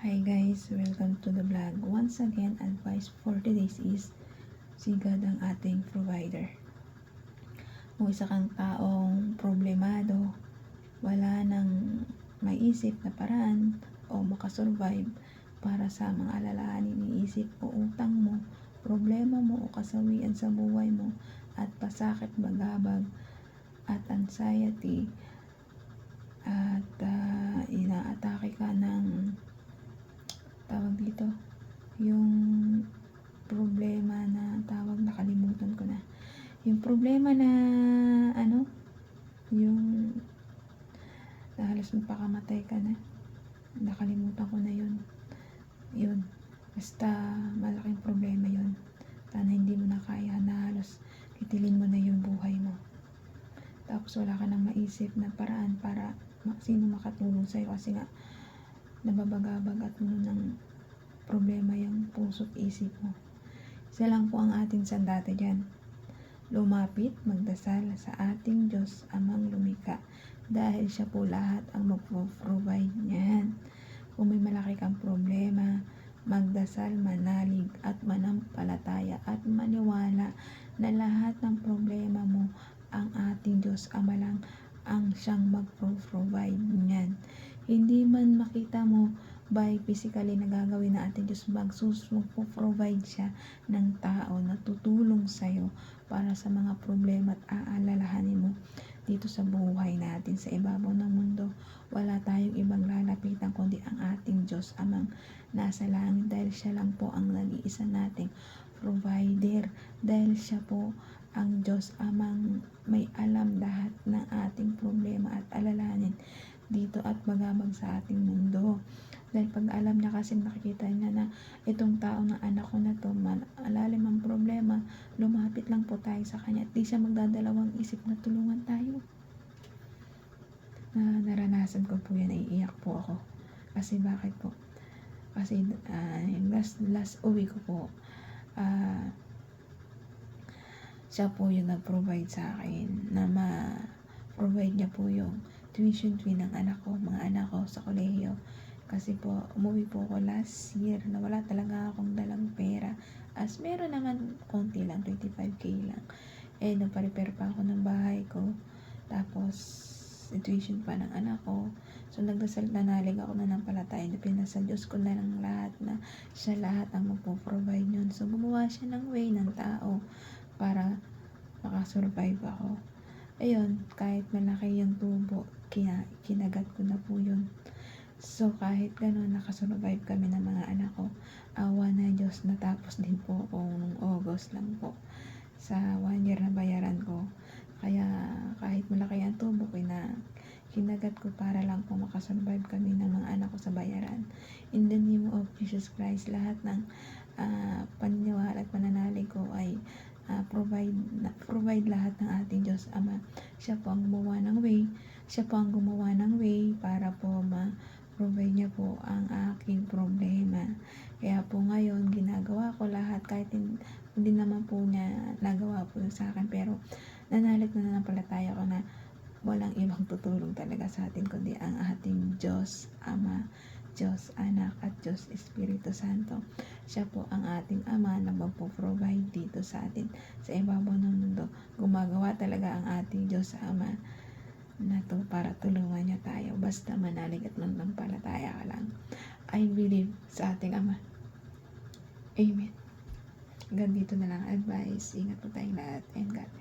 Hi guys, welcome to the vlog. Once again, advice for today's is si God ang ating provider. Kung isa kang taong problemado, wala nang maisip na paraan o makasurvive para sa mga alalahanin iniisip o utang mo, problema mo o kasawian sa buhay mo at pasakit, bagabag at anxiety at inaatake ka ng tawag dito, yung problema na nakalimutan ko na. Yung problema na yung halos magpakamatay ka na. Nakalimutan ko na yun. Yun. Basta malaking problema yun. Sana hindi mo na kaya na halos kitilin mo na yung buhay mo. Tapos wala ka nang maisip na paraan para sino makatulong sa'yo kasi nga nababagabag at ng problema yung puso't isip mo. Isa lang po ang ating sandata dyan. Lumapit, magdasal sa ating Diyos amang lumikha dahil siya po lahat ang mag-provide niyan. Kung may malaki kang problema, magdasal, manalig at manampalataya at maniwala na lahat ng problema mo ang ating Diyos Ama lang ang siyang mag-provide niyan. Hindi man makita mo by physically na gagawin na ating Diyos, magpo-provide siya ng tao na tutulong sa'yo para sa mga problema at aalalahanin mo dito sa buhay natin sa ibabaw ng mundo. Wala tayong ibang lalapitan kundi ang ating Diyos amang nasa langit dahil siya lang po ang nag-iisa nating provider, dahil siya po ang Diyos amang may alam lahat ng ating problema at alalahanin dito at bagabag sa ating mundo. Dahil pag alam niya kasi nakikita niya na itong tao na anak ko na to, malalim ang problema, lumapit lang po tayo sa kanya at di siya magdadalawang isip na tulungan tayo. Naranasan ko po yan, naiiyak po ako. Kasi bakit po? Kasi last uwi ko po, siya po yung nag-provide sa akin na ma-provide niya po yung tuition fee ng mga anak ko sa kolehiyo. Kasi po, umuwi po ako last year na wala talaga akong dalang pera. As meron naman konti lang, 25k lang. Nagpa-repair pa ako ng bahay ko. Tapos, tuition pa ng anak ko. So, nagdasal, nanalig ako na ng palatay na pinasa Diyos ko na lang lahat na siya lahat ang magpo-provide yun. So, gumawa siya ng way ng tao para makasurvive ako. Ayun, kahit malaki yung tubo, kinagat ko na po yun. So, kahit gano'n, nakasurvive kami ng mga anak ko. Awa na Diyos, natapos din po ako nung August lang po. Sa 1 year na bayaran ko. Kaya, kahit malaki ang tubo, kinagat ko para lang po makasurvive kami ng mga anak ko sa bayaran. In the name of Jesus Christ, lahat ng paniniwala at pananalig ko ay provide lahat ng ating Diyos Ama. Siya po ang gumawa ng way. Siya po ang gumawa ng way para po ma-provide niya po ang aking problema. Kaya po ngayon, ginagawa ko lahat kahit hindi naman po niya nagawa po sa akin. Pero nanalig na nanampalataya ko na walang ibang tutulong talaga sa atin kundi ang ating Diyos Ama, Diyos Anak at Diyos Espiritu Santo. Siya po ang ating Ama na magpo-provide dito sa atin sa ibabaw ng mundo. Gumagawa talaga ang ating Diyos Ama na to para tulungan niya tayo. Basta manalig at manampalataya ka lang. I believe sa ating Ama. Amen. Hanggang dito na lang advice. Ingat po tayong lahat and God bless.